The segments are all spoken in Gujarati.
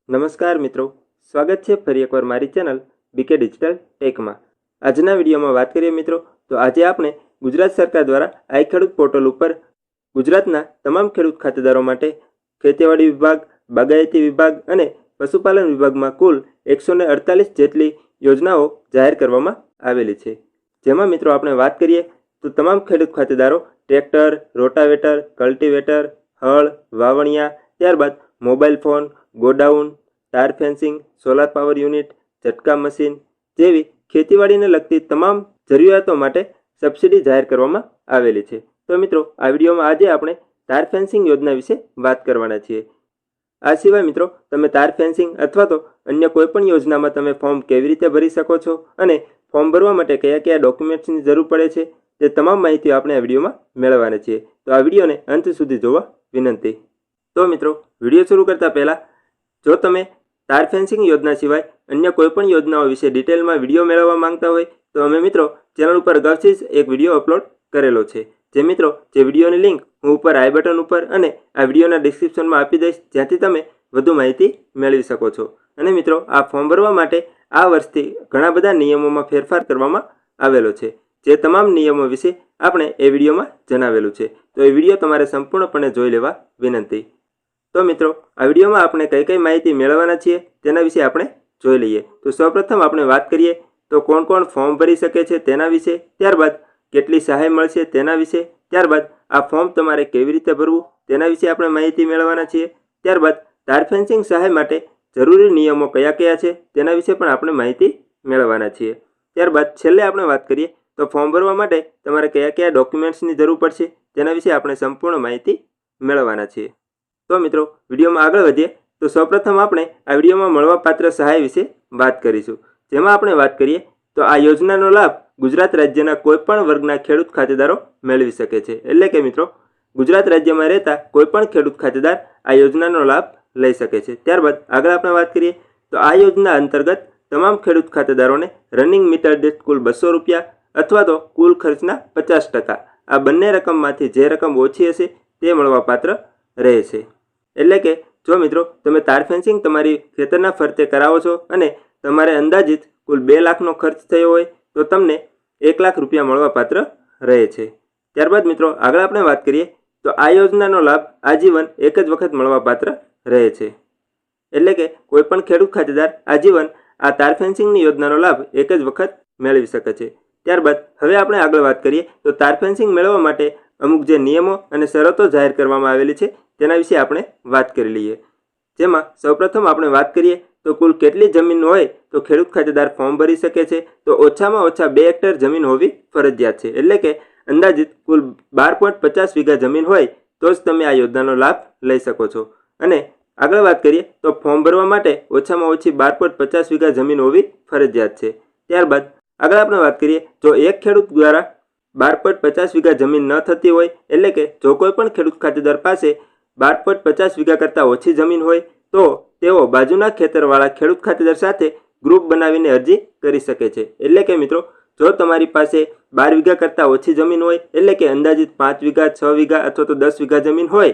નમસ્કાર મિત્રો, સ્વાગત છે ફરી એકવાર મારી ચેનલ બીકે ડિજિટલ ટેકમાં। આજના વિડીયોમાં વાત કરીએ મિત્રો તો આજે આપણે ગુજરાત સરકાર દ્વારા આઈ ખેડૂત પોર્ટલ ઉપર ગુજરાતના તમામ ખેડૂત ખાતેદારો માટે ખેતીવાડી વિભાગ, બાગાયતી વિભાગ અને પશુપાલન વિભાગમાં કુલ 148 જેટલી યોજનાઓ જાહેર કરવામાં આવેલી છે। જેમાં મિત્રો આપણે વાત કરીએ તો તમામ ખેડૂત ખાતેદારો ટ્રેક્ટર, રોટાવેટર, કલ્ટિવેટર, હળ, વાવણિયા, ત્યારબાદ mobile phone, godown, tyre fencing, solar power unit, ઝટકા મશીન જેવી ખેતીવાડીને લગતી તમામ જરૂરિયાતો માટે સબસિડી જાહેર કરવામાં આવેલી છે। તો મિત્રો આ વિડીયોમાં આજે આપણે ટાયર ફેન્સિંગ યોજના વિશે વાત કરવાના છીએ। આ સિવાય મિત્રો તમે ટાયર ફેન્સિંગ અથવા તો અન્ય કોઈપણ યોજનામાં તમે ફોર્મ કેવી રીતે ભરી શકો છો અને ફોર્મ ભરવા માટે કયા કયા ડોક્યુમેન્ટ્સની જરૂર પડે છે તે તમામ માહિતી આપણે આ વિડીયોમાં મેળવવાના છીએ। તો આ વિડીયોને અંત સુધી જોવા વિનંતી। તો મિત્રો વિડીયો શરૂ કરતા પહેલાં જો તમે ટાયર ફેન્સિંગ યોજના સિવાય અન્ય કોઈપણ યોજનાઓ વિશે ડિટેલમાં વિડીયો મેળવવા માંગતા હોય તો અમે મિત્રો ચેનલ ઉપર અગાઉથી જ એક વિડીયો અપલોડ કરેલો છે। જે મિત્રો જે વિડીયોની લિંક હું ઉપર આઈ બટન ઉપર અને આ વિડીયોના ડિસ્ક્રિપ્શનમાં આપી દઈશ, જ્યાંથી તમે વધુ માહિતી મેળવી શકો છો। અને મિત્રો આ ફોર્મ ભરવા માટે આ વર્ષથી ઘણા બધા નિયમોમાં ફેરફાર કરવામાં આવેલો છે, જે તમામ નિયમો વિશે આપણે એ વિડીયોમાં જણાવેલું છે। તો એ વિડીયો તમારે સંપૂર્ણપણે જોઈ લેવા વિનંતી। તો મિત્રો આ વિડીયોમાં આપણે કઈ કઈ માહિતી મેળવવાના છીએ તેના વિશે આપણે જોઈ લઈએ। તો સૌપ્રથમ આપણે વાત કરીએ તો કોણ કોણ ફોર્મ ભરી શકે છે તેના વિશે, ત્યારબાદ કેટલી સહાય મળશે તેના વિશે, ત્યારબાદ આ ફોર્મ તમારે કેવી રીતે ભરવું તેના વિશે આપણે માહિતી મેળવવાના છીએ, ત્યારબાદ ટાયર ફેન્સિંગ સહાય માટે જરૂરી નિયમો કયા કયા છે તેના વિશે પણ આપણે માહિતી મેળવવાના છીએ। ત્યારબાદ છેલ્લે આપણે વાત કરીએ તો ફોર્મ ભરવા માટે તમારે કયા કયા ડોક્યુમેન્ટ્સની જરૂર પડશે તેના વિશે આપણે સંપૂર્ણ માહિતી મેળવવાના છીએ। તો મિત્રો વિડીયોમાં આગળ વધીએ તો સૌપ્રથમ આપણે આ વિડીયોમાં મળવાપાત્ર સહાય વિશે વાત કરીશું। જેમાં આપણે વાત કરીએ તો આ યોજનાનો લાભ ગુજરાત રાજ્યના કોઈપણ વર્ગના ખેડૂત ખાતેદારો મેળવી શકે છે। એટલે કે મિત્રો ગુજરાત રાજ્યમાં રહેતા કોઈપણ ખેડૂત ખાતેદાર આ યોજનાનો લાભ લઈ શકે છે। ત્યારબાદ આગળ આપણે વાત કરીએ તો આ યોજના અંતર્ગત તમામ ખેડૂત ખાતેદારોને રનિંગ મીટર દીઠ કુલ 200 રૂપિયા અથવા તો કુલ ખર્ચના 50% આ બંને રકમમાંથી જે રકમ ઓછી હશે તે મળવાપાત્ર રહેશે। એટલે કે જો મિત્રો તમે ટાયર ફેન્સિંગ તમારી ખેતરના ફરતે કરાવો છો અને તમારે અંદાજિત કુલ 2 લાખનો ખર્ચ થયો હોય તો તમને 1 લાખ રૂપિયા મળવાપાત્ર રહે છે। ત્યારબાદ મિત્રો આગળ આપણે વાત કરીએ તો આ યોજનાનો લાભ આજીવન એક જ વખત મળવાપાત્ર રહે છે। એટલે કે કોઈપણ ખેડૂત ખાતેદાર આજીવન આ ટાયર ફેન્સિંગની યોજનાનો લાભ એક જ વખત મેળવી શકે છે। ત્યારબાદ હવે આપણે આગળ વાત કરીએ તો ટાયર ફેન્સિંગ મેળવવા માટે અમુક જે નિયમો અને શરતો જાહેર કરવામાં આવેલી છે તેના વિશે આપણે વાત કરી લઈએ। જેમાં સૌપ્રથમ આપણે વાત કરીએ તો કુલ કેટલી જમીન હોય તો ખેડૂત ખાતેદાર ફોર્મ ભરી શકે છે તો ઓછામાં ઓછા 2 હેક્ટર જમીન હોવી ફરજિયાત છે। એટલે કે અંદાજિત કુલ 12.50 વીઘા જમીન હોય તો જ તમે આ યોજનાનો લાભ લઈ શકો છો। અને આગળ વાત કરીએ તો ફોર્મ ભરવા માટે ઓછામાં ઓછી 12.50 વીઘા જમીન હોવી ફરજિયાત છે। ત્યારબાદ આગળ આપણે વાત કરીએ જો એક ખેડૂત દ્વારા 12.50 વીઘા જમીન ન થતી હોય, એટલે કે જો કોઈ પણ ખેડૂત ખાતેદાર પાસે 12.50 વીઘા કરતાં ઓછી જમીન હોય તો તેઓ બાજુના ખેતરવાળા ખેડૂત ખાતેદાર સાથે ગ્રુપ બનાવીને અરજી કરી શકે છે। એટલે કે મિત્રો જો તમારી પાસે 12 વીઘા કરતાં ઓછી જમીન હોય, એટલે કે અંદાજિત 5 વીઘા, 6 વીઘા અથવા તો 10 વીઘા જમીન હોય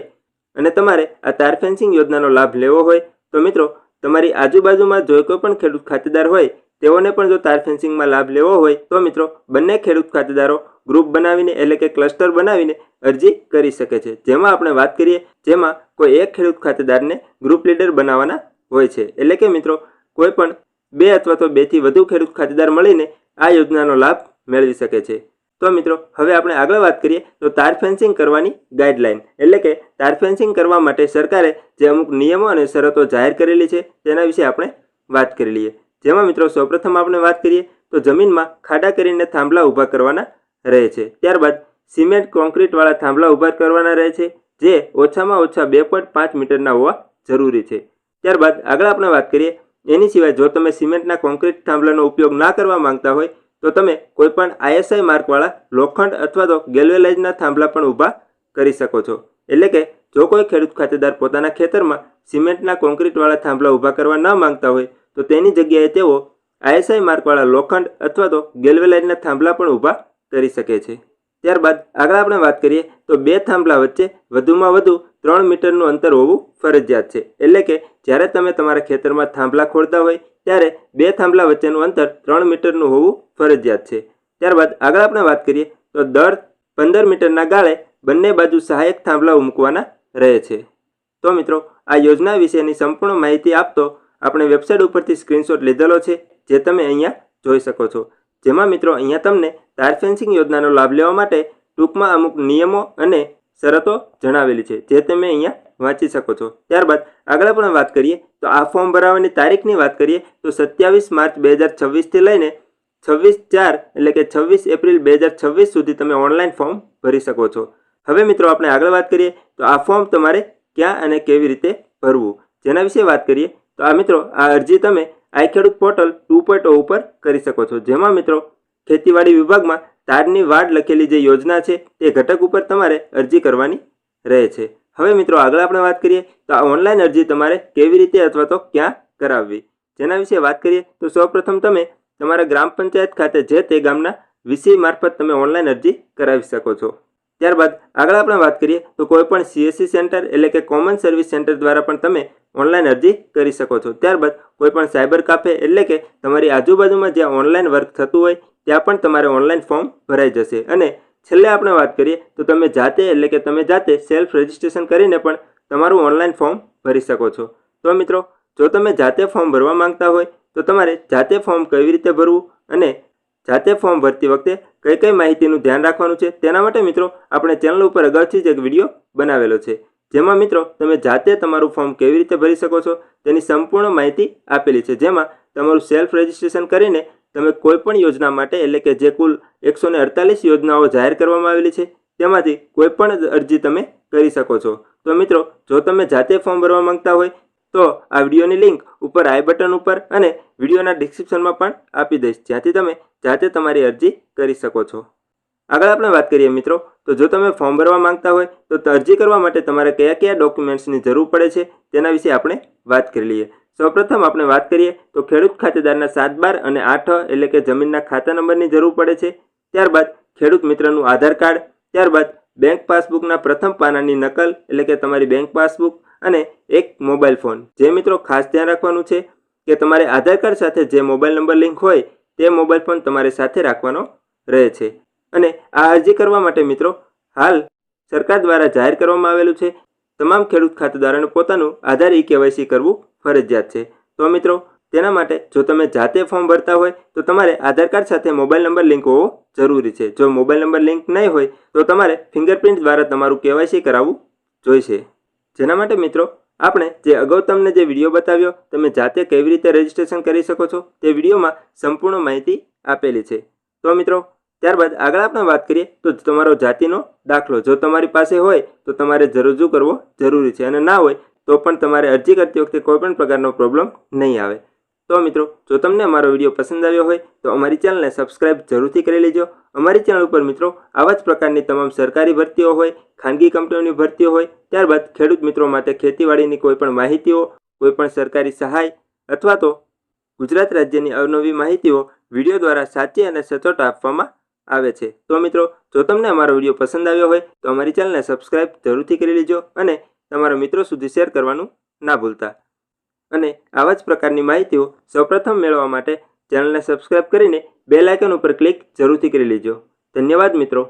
અને તમારે આ ટાયર ફેન્સિંગ યોજનાનો લાભ લેવો હોય તો મિત્રો તમારી આજુબાજુમાં જો કોઈ પણ ખેડૂત ખાતેદાર હોય તેઓને પણ જો ટાયર ફેન્સિંગમાં લાભ લેવો હોય તો મિત્રો બંને ખેડૂત ખાતેદારો ગ્રુપ બનાવીને એટલે કે ક્લસ્ટર બનાવીને અરજી કરી શકે છે। જેમાં આપણે વાત કરીએ જેમાં કોઈ એક ખેડૂત ખાતેદારને ગ્રુપ લીડર બનાવવાના હોય છે। એટલે કે મિત્રો કોઈ પણ 2 અથવા તો 2 થી વધુ ખેડૂત ખાતેદાર મળીને આ યોજનાનો લાભ મેળવી શકે છે। તો મિત્રો હવે આપણે આગળ વાત કરીએ તો ટાયર ફેન્સિંગ કરવાની ગાઈડલાઈન, એટલે કે ટાયર ફેન્સિંગ કરવા માટે સરકારે જે અમુક નિયમો અને શરતો જાહેર કરેલી છે તેના વિશે આપણે વાત કરી લઈએ। જેમાં મિત્રો સૌપ્રથમ આપણે વાત કરીએ તો જમીનમાં ખાડા કરીને થાંભલા ઊભા કરવાના રહે છે। ત્યારબાદ સિમેન્ટ કોન્ક્રીટવાળા થાંભલા ઊભા કરવાના રહે છે જે ઓછામાં ઓછા 2.5 મીટરના હોવા જરૂરી છે। ત્યારબાદ આગળ આપણે વાત કરીએ એની સિવાય જો તમે સિમેન્ટના કોન્ક્રીટ થાંભલાનો ઉપયોગ ના કરવા માંગતા હોય તો તમે કોઈપણ ISI માર્કવાળા લોખંડ અથવા તો ગેલ્વેલાઇઝના થાંભલા પણ ઊભા કરી શકો છો। એટલે કે જો કોઈ ખેડૂત ખાતેદાર પોતાના ખેતરમાં સિમેન્ટના કોન્ક્રીટવાળા થાંભલા ઊભા કરવા ન માંગતા હોય તો તેની જગ્યાએ તેઓ ISI માર્કવાળા લોખંડ અથવા તો ગેલ્વેલાઇઝના થાંભલા પણ ઊભા કરી શકે છે। ત્યારબાદ આગળ આપણે વાત કરીએ તો 2 થાંભલા વચ્ચે વધુમાં વધુ 3 મીટરનું અંતર હોવું ફરજિયાત છે. એટલે કે જ્યારે તમે તમારા ખેતરમાં થાંભલા ખોદતા હોય ત્યારે 2 થાંભલા વચ્ચેનું અંતર 3 મીટરનું હોવું ફરજિયાત છે. ત્યારબાદ આગળ આપણે વાત કરીએ તો દર 15 મીટરના ગાળે બંને બાજુ સહાયક થાંભલાઓ મૂકવાના રહે છે. તો મિત્રો, આ યોજના વિશેની સંપૂર્ણ માહિતી આપતો આપણે વેબસાઇટ ઉપરથી સ્ક્રીનશોટ લીધેલો છે, જે તમે અહીંયા જોઈ શકો છો. જેમાં મિત્રો અહીંયા તમને તાર ફેન્સિંગ યોજનાનો લાભ લેવા માટે ટૂંકમાં અમુક નિયમો અને શરતો જણાવેલી છે, જે તમે અહીંયા વાંચી શકો છો. ત્યારબાદ આગળ આપણે વાત કરીએ તો આ ફોર્મ ભરાવાની તારીખની વાત કરીએ તો 27 માર્ચ 2026થી લઈને 26/4 એટલે કે 26 એપ્રિલ 2026 સુધી તમે ઓનલાઈન ફોર્મ ભરી શકો છો. હવે મિત્રો આપણે આગળ વાત કરીએ તો આ ફોર્મ તમારે ક્યાં અને કેવી રીતે ભરવું, જેના વિશે વાત કરીએ તો આ મિત્રો આ અરજી તમે iKheduत પોર્ટલ 2.0 ઉપર કરી શકો છો. જેમાં મિત્રો ખેતીવાડી વિભાગમાં તારની વાડ લખેલી જે યોજના છે તે ઘટક ઉપર તમારે અરજી કરવાની રહે છે. હવે મિત્રો આગળ આપણે વાત કરીએ તો આ ઓનલાઈન અરજી તમારે કેવી રીતે અથવા તો ક્યાં કરાવવી, જેના વિશે વાત કરીએ તો સૌપ્રથમ તમે તમારા ગ્રામ પંચાયત ખાતે જે તે ગામના વીસી મારફત તમે ઓનલાઈન અરજી કરાવી શકો છો. ત્યારબાદ આગળ આપણે વાત કરીએ તો કોઈપણ CSC સેન્ટર એટલે કે કોમન સર્વિસ સેન્ટર દ્વારા પણ તમે ઓનલાઈન અરજી કરી શકો છો. ત્યારબાદ કોઈપણ સાયબર કાફે એટલે કે તમારી આજુબાજુમાં જ્યાં ઓનલાઈન વર્ક થતું હોય ત્યાં પણ તમારે ઓનલાઈન ફોર્મ ભરાઈ જશે. અને છેલ્લે આપણે વાત કરીએ તો તમે જાતે એટલે કે તમે જાતે સેલ્ફ રજિસ્ટ્રેશન કરીને પણ તમારું ઓનલાઈન ફોર્મ ભરી શકો છો. તો મિત્રો, જો તમે જાતે ફોર્મ ભરવા માંગતા હોય તો તમારે જાતે ફોર્મ કેવી રીતે ભરવું અને જાતે ફોર્મ ભરતી વખતે કઈ કઈ માહિતીનું ધ્યાન રાખવાનું છે તેના માટે મિત્રો આપણે ચેનલ ઉપર અગાઉથી જ એક વિડીયો બનાવેલો છે, જેમાં મિત્રો તમે જાતે તમારું ફોર્મ કેવી રીતે ભરી શકો છો તેની સંપૂર્ણ માહિતી આપેલી છે. જેમાં તમારું સેલ્ફ રજિસ્ટ્રેશન કરીને તમે કોઈપણ યોજના માટે એટલે કે જે કુલ 148 યોજનાઓ જાહેર કરવામાં આવેલી છે તેમાંથી કોઈપણ અરજી તમે કરી શકો છો. તો મિત્રો, જો તમે જાતે ફોર્મ ભરવા માંગતા હોય તો આ વિડીયોની લિંક ઉપર આઈ બટન ઉપર અને વિડીયોના ડિસ્ક્રિપ્શનમાં પણ આપી દઈશ, જ્યાંથી તમે જાતે તમારી અરજી કરી શકો છો. આગળ આપણે વાત કરીએ મિત્રો તો જો તમે ફોર્મ ભરવા માંગતા હોય તો અરજી કરવા માટે તમારે કયા કયા ડોક્યુમેન્ટ્સની જરૂર પડે છે તેના વિશે આપણે વાત કરી લઈએ. સૌપ્રથમ આપણે વાત કરીએ તો ખેડૂત ખાતેદારના 7, 12 અને 8 એટલે કે જમીનના ખાતા નંબરની જરૂર પડે છે. ત્યારબાદ ખેડૂત મિત્રનું આધાર કાર્ડ, ત્યારબાદ બેંક પાસબુકના પ્રથમ પાનાની નકલ એટલે કે તમારી બેંક પાસબુક અને એક મોબાઈલ ફોન. જે મિત્રો ખાસ ધ્યાન રાખવાનું છે કે તમારે આધાર કાર્ડ સાથે જે મોબાઈલ નંબર લિંક હોય તે મોબાઈલ ફોન તમારે સાથે રાખવાનો રહે છે. અને આ અરજી કરવા માટે મિત્રો હાલ સરકાર દ્વારા જાહેર કરવામાં આવેલું છે તમામ ખેડૂત ખાતેદારોને પોતાનું આધાર KYC કરવું ફરજિયાત છે. તો મિત્રો તેના માટે જો તમે જાતે ફોર્મ ભરતા હોય તો તમારે આધાર કાર્ડ સાથે મોબાઈલ નંબર લિંક હોવો જરૂરી છે. જો મોબાઈલ નંબર લિંક નહીં હોય તો તમારે ફિંગરપ્રિન્ટ દ્વારા તમારું KYC કરાવવું જોઈશે. જેના માટે મિત્રો આપણે જે અગાઉ તમને જે વિડીયો બતાવ્યો તમે જાતે કેવી રીતે રજિસ્ટ્રેશન કરી શકો છો તે વિડીયોમાં સંપૂર્ણ માહિતી આપેલી છે. તો મિત્રો ત્યારબાદ આગળ આપણે વાત કરીએ તો તમારો જાતિનો દાખલો જો તમારી પાસે હોય તો તમારે રજૂ કરવો જરૂરી છે, અને ના હોય તો પણ તમારે અરજી કરતી વખતે કોઈ પણ પ્રકારનો પ્રોબ્લેમ નહીં આવે. તો મિત્રો, જો તમને અમારો વિડીયો પસંદ આવ્યો હોય તો અમારી ચેનલને સબસ્ક્રાઇબ જરૂરથી કરી લેજો. અમારી ચેનલ ઉપર મિત્રો આવા જ પ્રકારની તમામ સરકારી ભરતીઓ હોય, ખાનગી કંપનીઓની ભરતીઓ હોય, ત્યારબાદ ખેડૂત મિત્રો માટે ખેતીવાડીની કોઈ પણ માહિતીઓ, કોઈ પણ સરકારી સહાય અથવા તો ગુજરાત રાજ્યની અવનવી માહિતીઓ વિડીયો દ્વારા સાચી અને સચોટ આપવામાં આવે છે. તો મિત્રો, જો તમને અમારો વિડીયો પસંદ આવ્યો હોય તો અમારી ચેનલને સબસ્ક્રાઇબ જરૂરથી કરી લેજો અને તમારા મિત્રો સુધી શેર કરવાનું ના ભૂલતા. અને આવા જ પ્રકારની માહિતીઓ સૌપ્રથમ મેળવવા માટે ચેનલને સબસ્ક્રાઇબ કરીને બેલ આઇકન ઉપર ક્લિક જરૂરથી કરી લેજો. ધન્યવાદ મિત્રો.